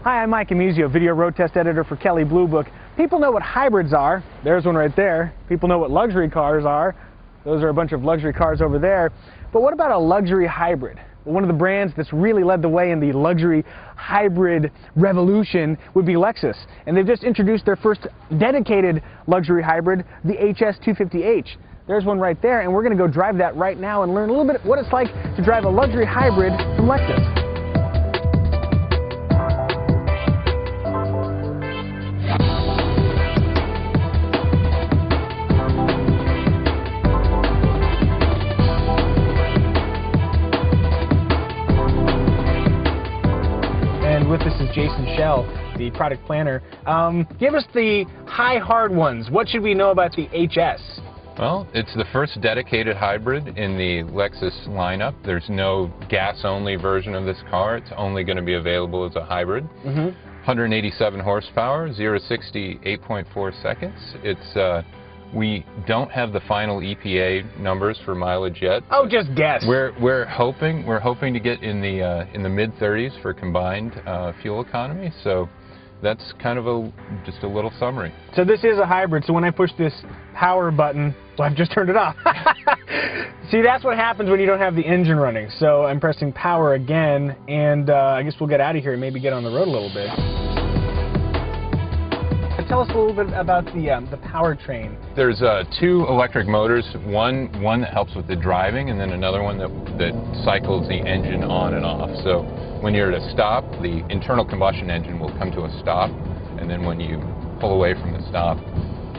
Hi, I'm Micah Muzio, video road test editor for Kelley Blue Book. People know what hybrids are. There's one right there. People know what luxury cars are. Those are a bunch of luxury cars over there. But what about a luxury hybrid? Well, one of the brands that's really led the way in the luxury hybrid revolution would be Lexus. And they've just introduced their first dedicated luxury hybrid, the HS 250h. There's one right there, and we're going to go drive that right now and learn a little bit what it's like to drive a luxury hybrid from Lexus. With us is Jason Shell, the product planner. Give us the high hard ones. What should we know about the HS? Well, it's the first dedicated hybrid in the Lexus lineup. There's no gas-only version of this car. It's only going to be available as a hybrid. 187 horsepower, 0 to 60, 8.4 seconds. It's we don't have the final EPA numbers for mileage yet. Oh, just guess. We're hoping to get in the mid-30s for combined fuel economy. So that's kind of just a little summary. So this is a hybrid. So when I push this power button, well, I've just turned it off. See, that's what happens when you don't have the engine running. So I'm pressing power again, and I guess we'll get out of here and maybe get on the road a little bit. Tell us a little bit about the powertrain. There's two electric motors, one that helps with the driving, and then another one that cycles the engine on and off. So when you're at a stop, the internal combustion engine will come to a stop, and then when you pull away from the stop,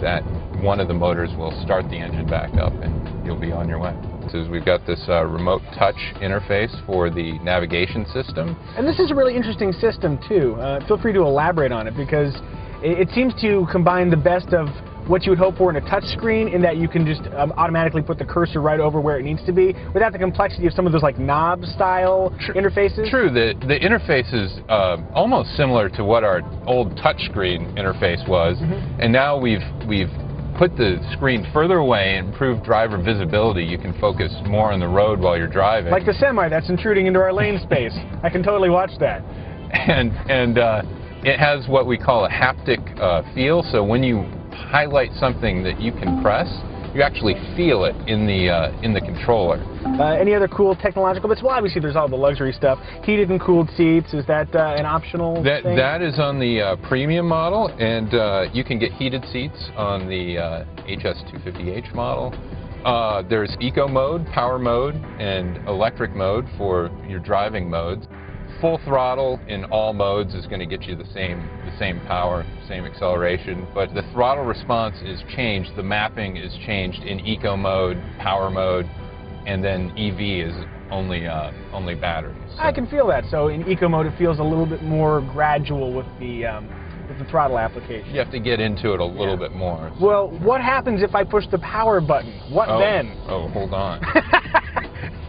that one of the motors will start the engine back up, and you'll be on your way. So we've got this remote touch interface for the navigation system. And this is a really interesting system, too. Feel free to elaborate on it, because it seems to combine the best of what you would hope for in a touch screen, in that you can just automatically put the cursor right over where it needs to be without the complexity of some of those like knob style interfaces. True, the interface is almost similar to what our old touch screen interface was, and now we've put the screen further away and improved driver visibility. You can focus more on the road while you're driving. Like the semi that's intruding into our lane space. I can totally watch that. And it has what we call a haptic feel, so when you highlight something that you can press, you actually feel it in the controller. Any other cool technological bits? Well, obviously there's all the luxury stuff. Heated and cooled seats, is that an optional thing? That is on the premium model, and you can get heated seats on the HS 250h model. There's Eco Mode, Power Mode, and Electric Mode for your driving modes. Full throttle in all modes is going to get you the same power, same acceleration, but the throttle response is changed. The mapping is changed in Eco Mode, Power Mode, and then EV is only batteries. So. I can feel that. So in Eco Mode, it feels a little bit more gradual with the throttle application. You have to get into it a little bit more. So. Well, what happens if I push the power button? What then? Oh, hold on.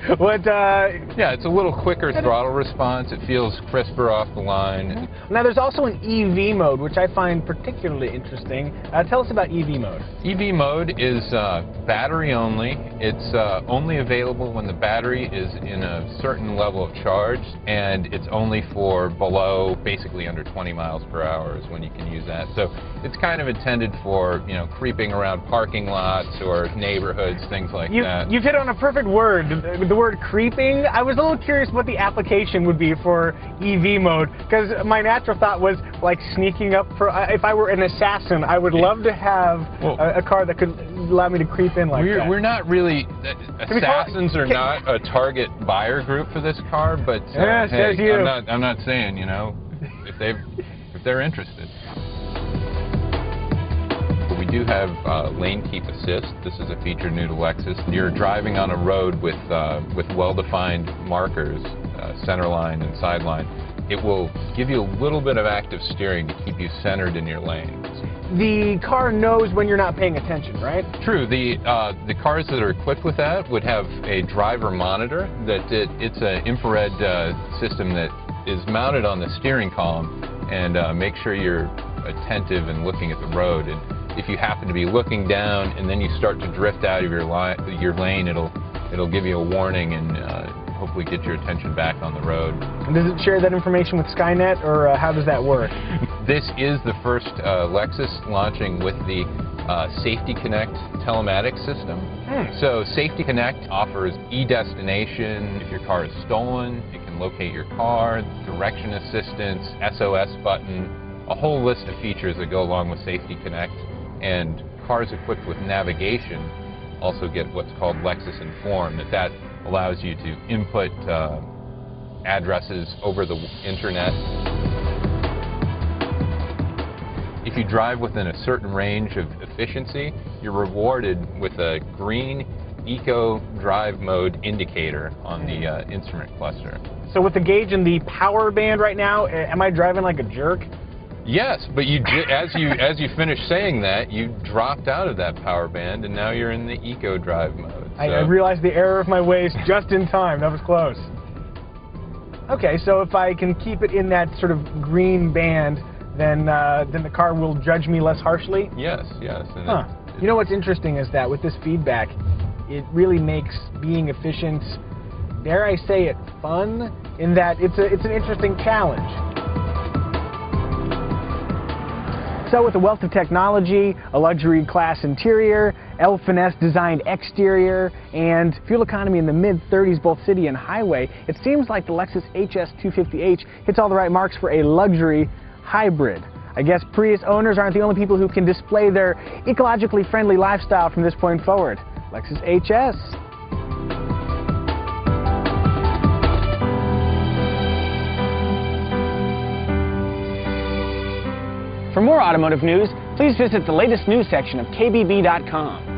Yeah, it's a little quicker throttle response. It feels crisper off the line. Now, there's also an Eevee mode, which I find particularly interesting. Tell us about Eevee mode. Eevee mode is battery only. It's only available when the battery is in a certain level of charge, and it's only for below, basically under 20 miles per hour is when you can use that. So it's kind of intended for, creeping around parking lots or neighborhoods, things like that. You've hit on a perfect word. The word creeping. I was a little curious what the application would be for Eevee mode, because my natural thought was like sneaking up for, if I were an assassin, I would love to have a car that could allow me to creep in like that. We're not really, assassins are not a target buyer group for this car, but hey, I'm not saying, if they're interested. We do have lane keep assist. This is a feature new to Lexus. You're driving on a road with well-defined markers, center line and side line. It will give you a little bit of active steering to keep you centered in your lane. The car knows when you're not paying attention, right? True. The cars that are equipped with that would have a driver monitor. It's an infrared system that is mounted on the steering column, and make sure you're attentive and looking at the road. And if you happen to be looking down and then you start to drift out of your lane, it'll give you a warning and hopefully get your attention back on the road. And does it share that information with Skynet, or how does that work? This is the first Lexus launching with the Safety Connect telematics system. So Safety Connect offers e-destination. If your car is stolen, it can locate your car, direction assistance, SOS button, a whole list of features that go along with Safety Connect. And cars equipped with navigation also get what's called Lexus Inform. That allows you to input addresses over the internet. If you drive within a certain range of efficiency, you're rewarded with a green Eco Drive Mode indicator on the instrument cluster. So with the gauge and the power band right now, am I driving like a jerk? Yes, but you as you finished saying that, you dropped out of that power band, and now you're in the Eco Drive Mode. So. I realized the error of my ways just in time. That was close. Okay, so if I can keep it in that sort of green band, then the car will judge me less harshly? Yes, yes. And you know what's interesting is that with this feedback, it really makes being efficient, dare I say it, fun, in that it's an interesting challenge. So with a wealth of technology, a luxury class interior, finesse designed exterior, and fuel economy in the mid-30s both city and highway, it seems like the Lexus HS 250h hits all the right marks for a luxury hybrid. I guess Prius owners aren't the only people who can display their ecologically friendly lifestyle from this point forward. Lexus HS. For more automotive news, please visit the latest news section of KBB.com.